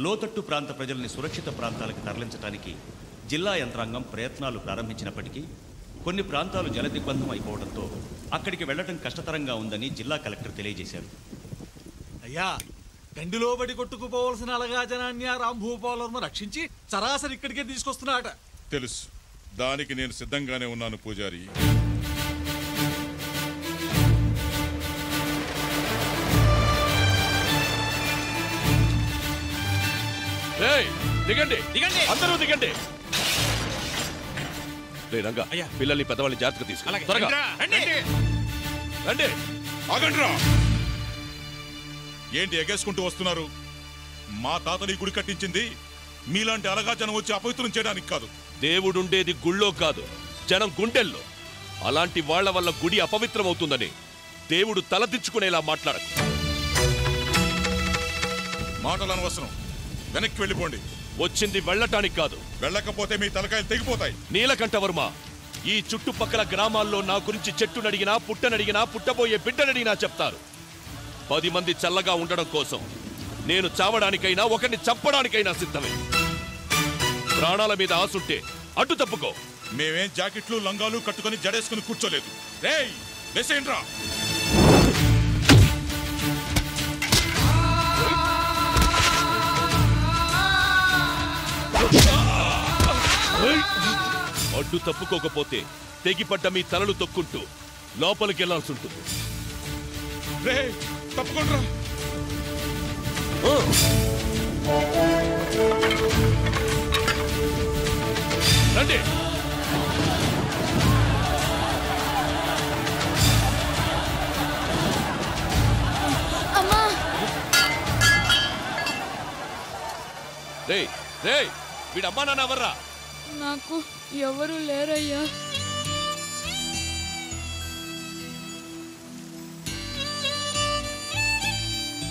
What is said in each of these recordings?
లోతట్టు ప్రాంత ప్రజల్ని సురక్షిత ప్రాంతాలకు తరలించడానికి జిల్లా యంత్రాంగం ప్రయత్నాలు ప్రారంభించినప్పటికీ కొన్ని ప్రాంతాలు జలదిగ్బంధం అయిపోవడంతో అక్కడికి వెళ్లడం కష్టతరంగా ఉందని జిల్లా కలెక్టర్ తెలియజేశారు. అయ్యా, గండిలో బడి కొట్టుకుపోవలసిన అలగా జనాన్ని రాంభూపాలను రక్షించి సరాసరి ఇక్కడికే తీసుకొస్తున్నాట. తెలుసు, దానికి నేను సిద్ధంగానే ఉన్నాను పూజారి. దిగండి దిగండి, అందరూ దిగండి. రంగా, పిల్లల్ని పెద్దవాళ్ళని జాగ్రత్తగా తీసుకు త్వరగా రండి. ఆగండ్రా, ఏంటి ఎగేసుకుంటూ వస్తున్నారు? మా తాతని గుడి కట్టించింది మీలాంటి అలగా జనం వచ్చి అపవిత్రం చేయడానికి కాదు. దేవుడుండేది గుళ్ళో కాదు, జనం గుండెల్లో. అలాంటి వాళ్ల వల్ల గుడి అపవిత్రమవుతుందని దేవుడు తలదించుకునేలా మాట్లాడకు. మాటలు అనవసరం, వెనక్కి వెళ్ళిపోండి. వచ్చింది వెళ్ళటానికి కాదు, వెళ్ళకపోతే మీ తలకాయలు తెగిపోతాయి. నీలకంఠవర్మ, ఈ చుట్టుపక్కల గ్రామాల్లో నా గురించి చెట్టునడిగినా పుట్టనడిగినా పుట్టబోయే బిడ్డనడిగినా చెప్తారు. 10 మంది చల్లగా ఉండడం కోసం నేను చావడానికైనా ఒకరిని చంపడానికైనా సిద్ధమే. ప్రాణాల మీద ఆసుంటే అడ్డు తప్పుకో. మేమేం జాకెట్లు లంగాలు కట్టుకుని జడేసుకుని కూర్చోలేదు. రేయ్, వేసేయండ్రా. అడ్డు తప్పుకోకపోతే తెగిపడ్డ మీ తలలు తొక్కుంటూ లోపలికి వెళ్లాల్సి ఉంటుంది. తప్పకుండా రండి. రే రే, వీడమ్మా నాన్న ఎవర్రా? నాకు ఎవరు లేరయ్యా.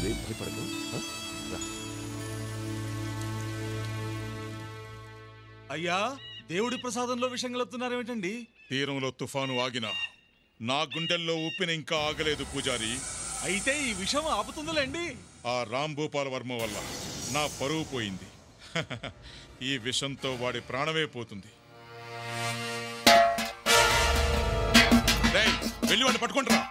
భయపడకు. అయ్యా, దేవుడి ప్రసాదంలో విషయం కలుపుతున్నారేమిటండి? తీరంలో తుఫాను ఆగినా నా గుండెల్లో ఉప్పిన ఇంకా ఆగలేదు పూజారి. అయితే ఈ విషయం ఆపుతుందిలేండి. ఆ రాంభూపాల వర్మ వల్ల నా పరువు పోయింది. ఈ విషంతో వాడి ప్రాణమే పోతుంది. వెళ్ళి వాడిని పట్టుకుంటారా?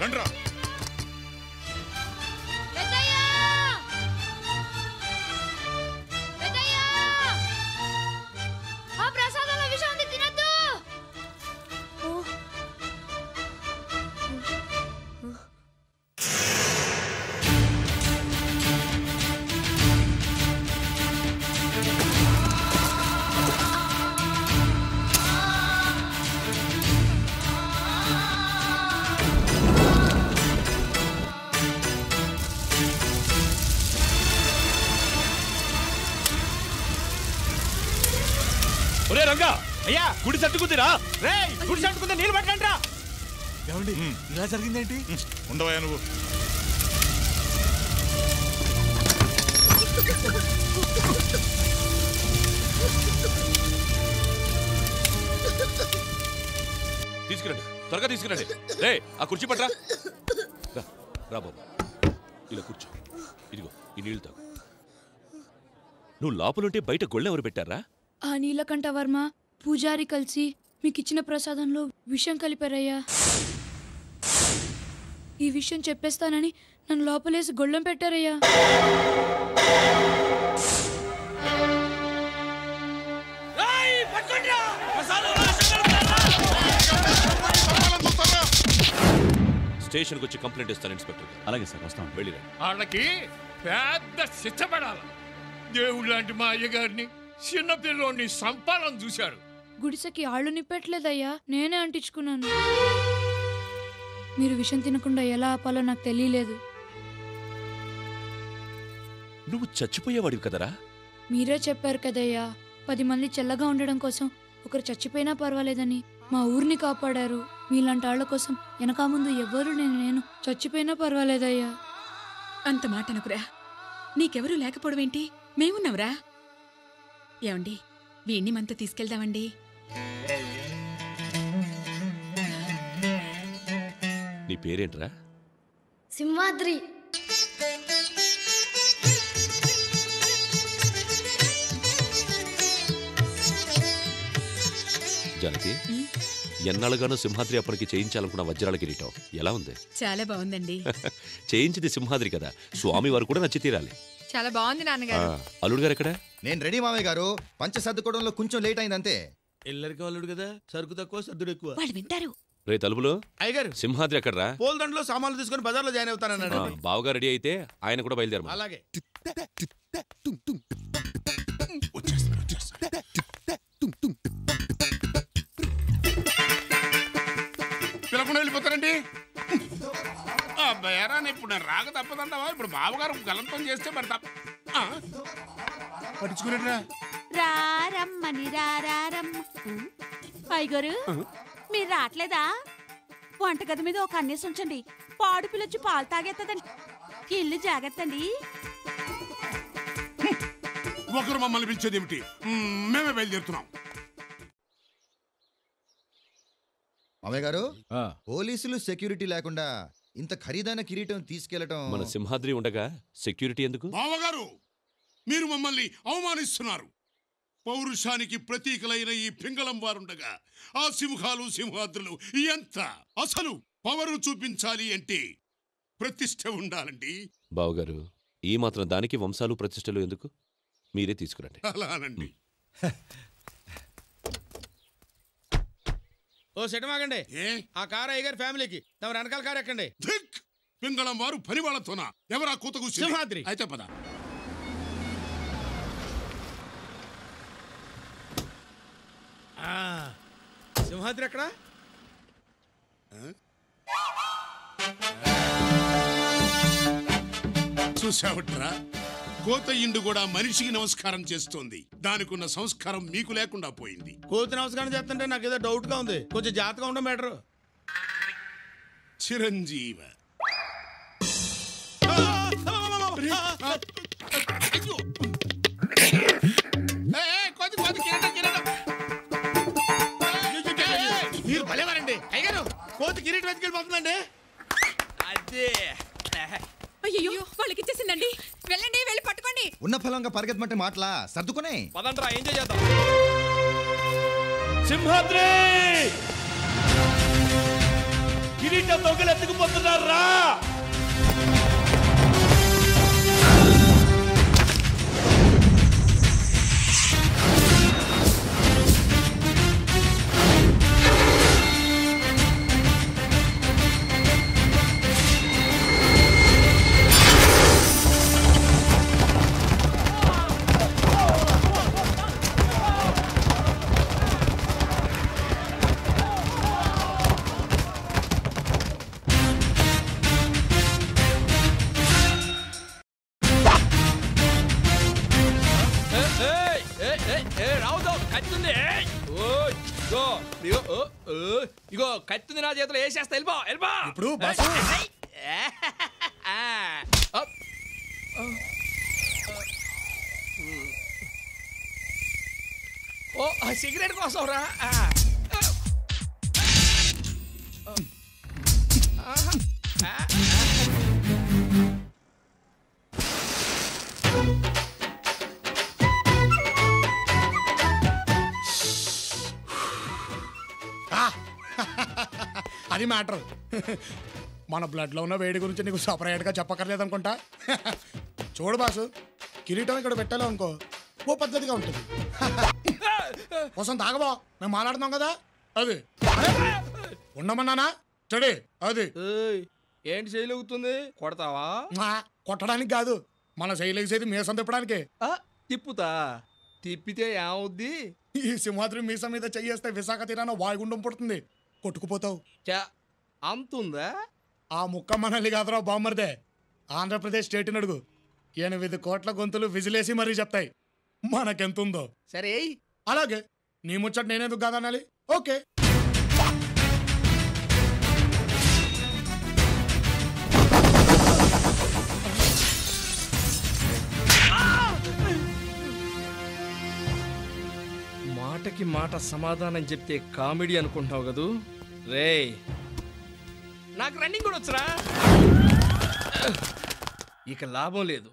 రండ్రా. రంగా, అయ్యా గుడి సట్టుకుందిరా. గుడి సట్టుకుంటే నీళ్ళు పట్టండి రా. ఏమండి, ఇలా జరిగిందేంటి? ఉండవా నువ్వు? తీసుకురండి, త్వరగా తీసుకురండి. రే, ఆ కుర్చీ పట్రా. రా బాబు, ఇలా కూర్చో. ఇదిగో ఈ నీళ్లు తాగు. నువ్వు లోపలుంటే బయట గొళ్ళె ఎవరు పెట్టారా? ఆ నీలకంఠవర్మ పూజారి కలిసి మీకిచ్చిన ప్రసాదంలో విషం కలిపారయ్యా. ఈ విషయం చెప్పేస్తానని నన్ను లోపలేసి గొళ్ళెం పెట్టారయ్యా. స్టేషన్కి వచ్చి కంప్లైంట్ ఇస్తాను ఇన్స్పెక్టర్. అలాగే సార్, వస్తాం. వెళ్ళిరా. వాళ్ళకి పెద్ద శిక్ష పడాలి. దేవుడు లాంటి మా అయ్యగారిని చిన్నపిల్లోని సంపాలని చూశారు. గుడిసెకి ఆళ్ళు నిప్పట్లేదయ్యా, నేనే అంటించుకున్నాను. మీరు విషం తినకుండా ఎలా ఆపాలో నాకు తెలియలేదు. నువ్వు చచ్చిపోయేవాడివి కదరా? మీరే చెప్పారు కదయ్యా, 10 మంది చల్లగా ఉండడం కోసం ఒకరు చచ్చిపోయినా పర్వాలేదని. మా ఊరిని కాపాడారు. మీలాంటి వాళ్ళ కోసం వెనక ముందు ఎవ్వరు నేను చచ్చిపోయినా పర్వాలేదయ్యా. అంత మాట అనుకురా. నీకెవరూ లేకపోవడమేంటి? మేమున్నావురా. ఏమండి, వీణ్ణి మనతో తీసుకెళ్దామండి. నీ పేరేంట్రా? సింహాద్రి. జానకి, ఎన్నాళ్ళుగానో సింహాద్రి అప్పటికి చేయించాలనుకున్న వజ్రాల కిరీటం ఎలా ఉంది? చాలా బాగుందండి. చేయించింది సింహాద్రి కదా, స్వామి వారు కూడా నచ్చి తీరాలి. చాలా బాగుంది నాన్నగారు. అల్లుడు గారు ఎక్కడ? నేను రెడీ మామయ్య గారు. పంచ సర్దుకోవడంలో కొంచెం లేట్ అయిందంతే. ఎల్లరికి అల్లుడు కదా, సరుకు తక్కువ సర్దుడు ఎక్కువ. వాళ్ళు వింటారు. రే తలుపులు, అయ్యగారు సింహాద్రి ఎక్కడ్రా? పోల్దండలో సామాన్లు తీసుకుని బజార్లో జాయిన్ అవుతానన్నాడు. బావగా రెడీ అయితే ఆయన కూడా బయలుదేరు. అలాగే. పిలకుండా వెళ్ళిపోతారండి. అబ్బాయారా, ఇప్పుడు నేను రాక తప్పదంటావా? ఇప్పుడు బావగారు గలంతం చేస్తే మరి పట్టించుకునేట్రా. రారమ్మని రారమ్మ. అయ్యగారు, మీరు రావట్లేదా? వంటగది మీద ఒక అన్నేసి ఉంచండి. పాడు పిల్లొచ్చి పాలు తాగేస్తుందండి. ఇల్లు జాగ్రత్తండి. ఒకరు మమ్మల్ని పిలిచేది ఏమిటి? మేమే బయలుదేరుతున్నాం. మామయ్య గారు, పోలీసులు సెక్యూరిటీ లేకుండా ఇంత ఖరీదైన కిరీటం తీసుకెళ్లటం. మన సింహాద్రి ఉండగా సెక్యూరిటీ ఎందుకు? బావగారు, మీరు మమ్మల్ని అవమానిస్తున్నారు. పౌరుషానికి ప్రతీకలైన ఈ పింగళం వారుండగా ఆ సింహాలు సింహాద్రులు ఎంత? అసలు పవరు చూపించాలి అంటే ప్రతిష్ఠ ఉండాలండి. బావగారు, ఈ మాత్రం దానికి వంశాలు ప్రతిష్టలు ఎందుకు? మీరే తీసుకురండి. అలానండి. ఓ సెటమాగండి. ఆ కారు అయ్యగారి ఫ్యామిలీకి, తమ వెనకాల కారు ఎక్కండి. పింగళం వారు పని వాళ్ళతోనా? ఎవరా కూతకు? సింహాద్రి. అయితే పద. సింహాద్రి ఎక్కడ? చూసావట్రా, కోతయ్యిండు కూడా మనిషికి నమస్కారం చేస్తోంది. దానికున్న సంస్కారం మీకు లేకుండా పోయింది. కోతి నమస్కారం చేస్తుంటే నాకు ఏదో డౌట్ గా ఉంది. కొంచెం జాగ్రత్తగా ఉండడం బెటర్. చిరంజీవ. మీరు భలేవారండి అయ్యగారు. కోతి కిరీటం వెతికెళ్ళిపోతుందండి. అదే. అయ్యో, వాళ్ళకి ఇచ్చేసిందండి. వెళ్ళండి, వెళ్ళి పట్టుకోండి. ఉన్న ఫలంగా పరిగెత్తమంటే మాటలా? సర్దుకునే పదండ్రా, ఎంజాయ్ చేద్దాం. సింహాద్రి, కిరీటం దొంగలు ఎత్తుకుపోతున్నారా? ఇగో కత్తుంది నా చేతిలో వేసేస్తా. వెళ్ళిపో, వెళ్ళిపో. ఇప్పుడు ఓ సిగరెట్ కోసం రా. అది మ్యాటర్. మన బ్లడ్ లో ఉన్న వేడి గురించి నీకు సపరేట్ గా చెప్పక్కర్లేదు అనుకుంటా. చూడు బాసు, కిరీటం ఇక్కడ పెట్టాలో అనుకో, ఓ పద్ధతిగా ఉంటుంది. కోసం తాగబో, మేము మాట్లాడుతున్నాం కదా. అది ఉండమన్నానా? చెడి అది ఏంటి చేయలుగుతుంది? కొడతావా? కొట్టడానికి కాదు, మన శైలేసేది మీసం తిప్పడానికి. తిప్పుతా. తిప్పితే ఏమవుద్ది? ఈ సింహాద్రి మీసం మీద చెయ్యేస్తే విశాఖ తీరాన వాయుగుండం పుడుతుంది, కొట్టుకుపోతావు. అంతుందా? ఆ ముక్క మనల్ని కాదురా బామ్మర్దే, ఆంధ్రప్రదేశ్ స్టేట్ అడుగు. 8 కోట్ల గొంతులు విజిలేసి మరీ చెప్తాయి మనకెంతుందో. సరే, అలాగే నీ ముచ్చట నేనెందుకు కాదనాలి? ఓకే. మాటకి మాట సమాధానం చెప్తే కామెడీ అనుకుంటున్నావు కదూ రే నాకు రన్నింగ్ కూడా వచ్చరా ఇక లాభం లేదు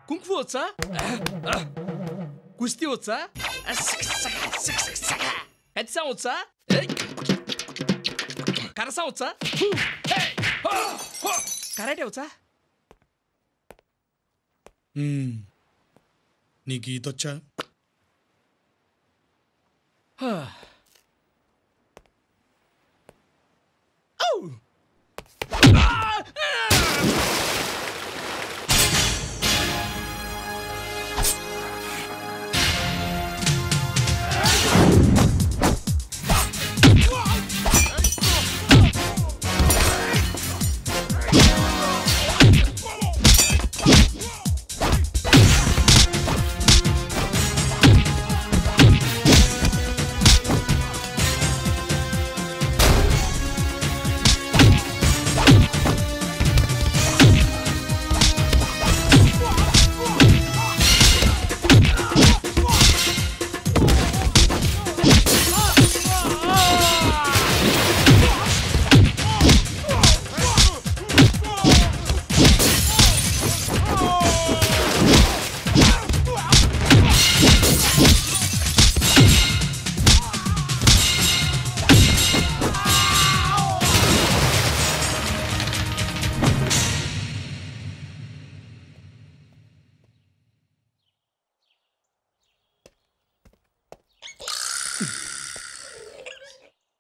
కుంఫు వచ్చా కుస్తీ వచ్చా హెచ్చా వచ్చా కరసా వచ్చా కరాటే వచ్చా నీకు ఈతొచ్చా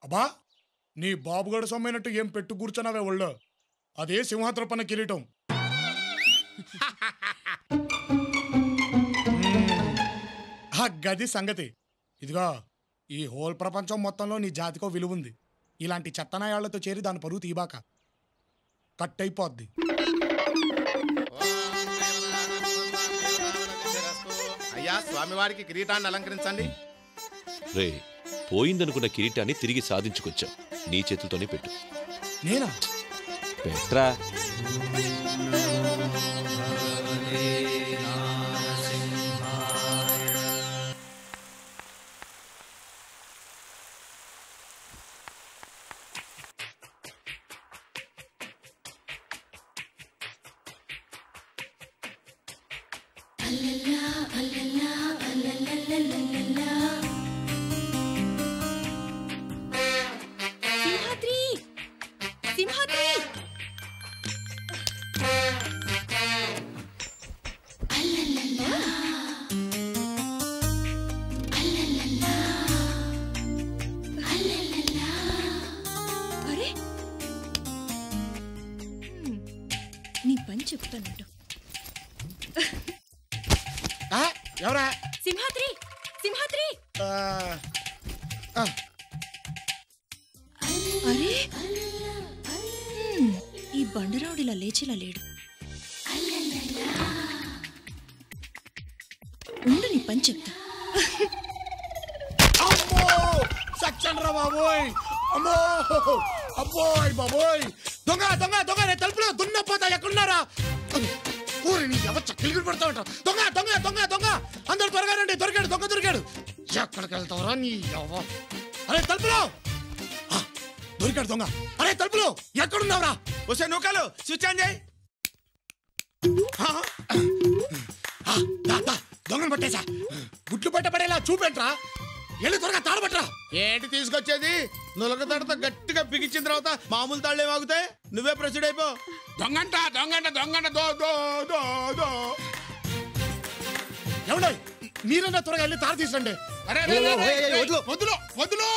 అబ్బా నీ బాబుగడ సొమ్మైనట్టు ఏం పెట్టు కూర్చున్నావే ఒళ్ళో అదే సింహాద్రపన్న కిరీటం ఆ గది సంగతి ఇదిగో ఈ హోల్ ప్రపంచం మొత్తంలో నీ జాతికో విలువ ఉంది ఇలాంటి చెత్తనాయాళ్లతో చేరి దాని పరువు తీబాక కట్ అయిపోద్ది అయ్యా స్వామివారికి కిరీటాన్ని అలంకరించండి రే పోయిందనుకున్న కిరీటాన్ని తిరిగి సాధించుకొచ్చాం నీ చేతులతోనే పెట్టు నేనా పెట్రా నీ పని చెప్తానంటు ఎవరా సింహాద్రి సింహాద్రి అరే ఈ బండరావుడిలా లేచిలా లేడు ఉండు నీ పని చెప్తా సచ్చండ్రా బాబోయ్ అమ్మో అబ్బోయ్ బాబోయ్ దొంగ దొంగ దొంగ రే తలుపులో దున్నపోతా ఎక్కడున్నారా ఊరి నీ ఎవ చక్కిలిగిరి పడతా ఉంటా దొంగ దొంగ దొంగ దొంగ అందరు త్వరగా రండి దొరికాడు దొంగ దొరికాడు ఎక్కడికి వెళ్తావరా నీ ఎవ అరే తలుపులో దొరికాడు దొంగ అరే తలుపులో ఎక్కడున్నావురా వస్తే నూకలు స్విచ్ ఆన్ చేయి దొంగను పట్టేశా గుడ్లు పట్టబడేలా చూపెట్రా వెళ్ళి త్వరగా తాడబట్టరా ఏంటి తీసుకొచ్చేది నులక తడతో గట్టిగా బిగించిన తర్వాత మామూలు తాళ్ళే వాగుతాయి నువ్వే ప్రొసీడ్ అయిపో దొంగంట దొంగంట దొంగంట దో దో దో దో ఎవడో మీరన్నా త్వరగా వెళ్ళి తాడు తీసండి వదులు వదులు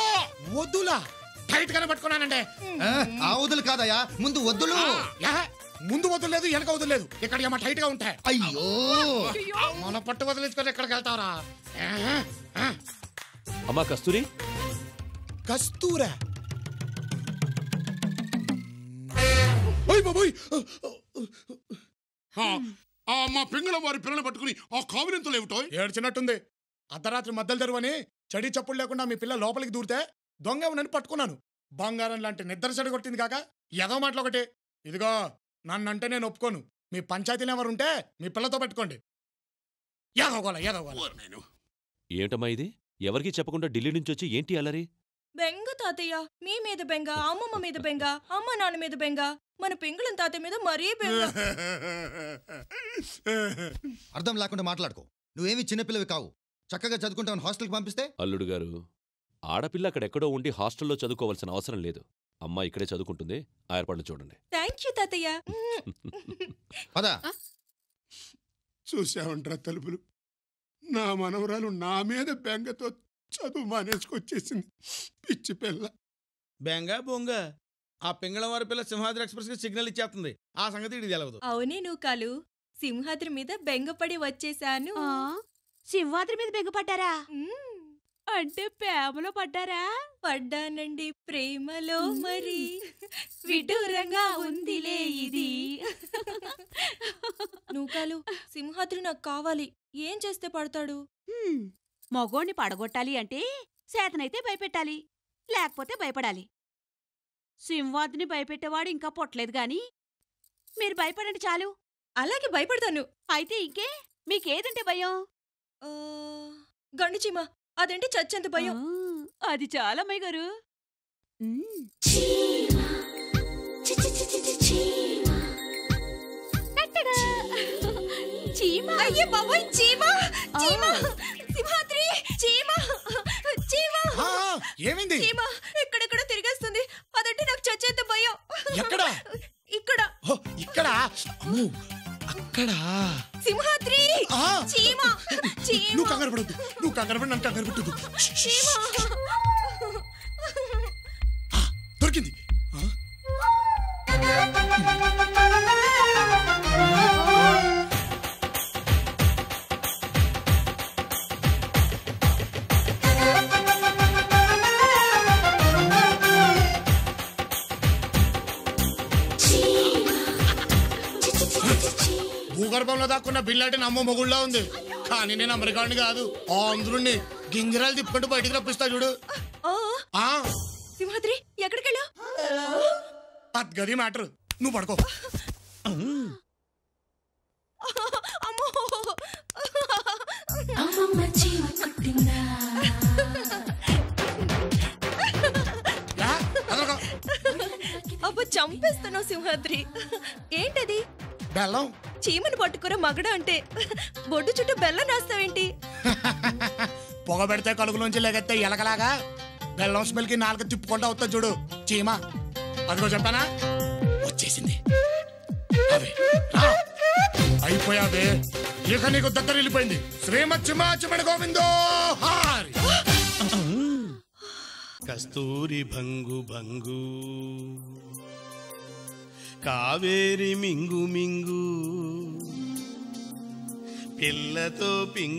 వద్దులా టైట్ గానే పట్టుకున్నానండి ఆ వదులు కాదయా ముందు వద్దులు ముందు వదలలేదు వెనక వదలలేదు ఇక్కడ ఏమో టైట్ గా ఉంటాయి అయ్యో మన పట్టు వదిలేసుకొని ఎక్కడికి వెళ్తావరా అమ్మా కస్తూరి కస్తూరా ఓయ్ బాబోయ్ మా పింగళ వారి పిల్లలు పట్టుకుని ఆ కావిరింతలు ఏమిటో ఏడ్చినట్టుంది అర్ధరాత్రి మద్దలు తెరువని చడి చప్పుడు లేకుండా మీ పిల్ల లోపలికి దూరితే దొంగ ఎవనని పట్టుకున్నాను బంగారం లాంటి నిద్ర చెడు కొట్టింది కాక ఏదో మాటలు ఒకటి ఇదిగో నన్నంటే నేను ఒప్పుకోను మీ పంచాయతీలు ఎవరుంటే మీ పిల్లతో పెట్టుకోండి ఏదో గోల ఏంటమ్మా ఇది? ఎవరికీ చెప్పకుండా ఢిల్లీ నుంచి వచ్చి ఏంటి అల్లరి? బెంగ తాతయ్య, మీ మీద బెంగ, అమ్మమ్మ మీద బెంగ, అమ్మ నాన్న మీద బెంగ, మన పెంగుళం తాతయ్య మీద మరీ బెంగ. అర్థం లేకుండా మాట్లాడుకో. నువ్వేమీ చిన్నపిల్లవి కావు. చక్కగా చదువుకుంటావు హాస్టల్కి పంపిస్తే. అల్లుడు గారు, ఆడపిల్ల అక్కడెక్కడో ఉండి హాస్టల్లో చదువుకోవాల్సిన అవసరం లేదు. అమ్మ ఇక్కడే చదువుకుంటుంది. ఆ ఏర్పాట్లు చూడండి. థ్యాంక్ యూ తాతయ్య. పదా చూసావంట్రా తలుపులు, నా మనవరాలు నా మీద బెంగతో చదువు మానేసుకొచ్చేసింది. పిచ్చి పిల్ల. బెంగ బొంగ ఆ పింగళం వారి పిల్ల సింహాద్రి ఎక్స్ప్రెస్ కి సిగ్నల్ ఇచ్చేస్తుంది. ఆ సంగతి ఇది తెలవదు. అవునే నువ్వు కాలు, సింహాద్రి మీద బెంగపడి వచ్చేసాను. సింహాద్రి మీద బెంగపడ్డారా? అంటే ప్రేమలో పడ్డారా? పడ్డానండి, ప్రేమలో మరి విడూరంగా ఉందిలే ఇది. నువ్వు కాలు, సింహాద్రి నాకు కావాలి. ఏం చేస్తే పడతాడు? మగోణ్ణి పడగొట్టాలి అంటే సేతనైతే భయపెట్టాలి, లేకపోతే భయపడాలి. సింహాద్రిని భయపెట్టేవాడు ఇంకా పొట్టలేదు గాని మీరు భయపడండి చాలు. అలాగే భయపడతాను. అయితే ఇంకే మీకేదంటే భయం? గండుచీమ, అదంటే చచ్చేంత భయం. అది చాలా అమ్మాయి గారు. చీమ. అయ్యే బాబోయ్, చీమ చీమ, సింహాద్రి చీమ చీమ. ఏమైంది? చీమ ఎక్కడెక్కడ తిరిగేస్తుంది. అదంటే నాకు చచ్చేంత భయం. ఎక్కడ? ఇక్కడ. ఇక్కడ? అక్కడ సింహాద్రి చీమ చీమ. నువ్వు కంగారు పడద్దు, నువ్వు కంగారు పడి నన్ను కంగారు పెట్టదు. దొరికింది. భూగర్భంలో దాక్కున్న బిల్లాటి నమ్మ మొగుళ్ళ ఉంది, కానీ నేను అమెరికాని కాదు. ఆంధ్రుణ్ణి గింగిరాలు తిప్పుకుంటూ బయటికి రప్పిస్తా చూడు. సింహాద్రి ఎక్కడికెళ్ళా? గది మ్యాటర్. నువ్వు పడుకో. అబ్బో చంపేస్తున్నావు సింహాద్రి. ఏంటది? బెల్లం. చీమను పట్టుకుర మగడ అంటే బొడ్డు చుట్టూ బెల్లం రాస్తావేంటి? పొగ పెడితే కలుగులోంచి లెగెత్తే ఎలకలాగా బెల్లం స్మెల్ కి నాలుగు తిప్పుకుంటా అవుతా చూడు చీమ. అదిగో చెప్పానా, వచ్చేసింది. అయిపోయావే, ఇక నీకు దగ్గర వెళ్ళిపోయింది. శ్రీమచ్చిమాచిమడి గోవిందో హారి. కస్తూరి భంగు భంగు, కావేరి మింగు మింగు, పిల్లతో పింగు.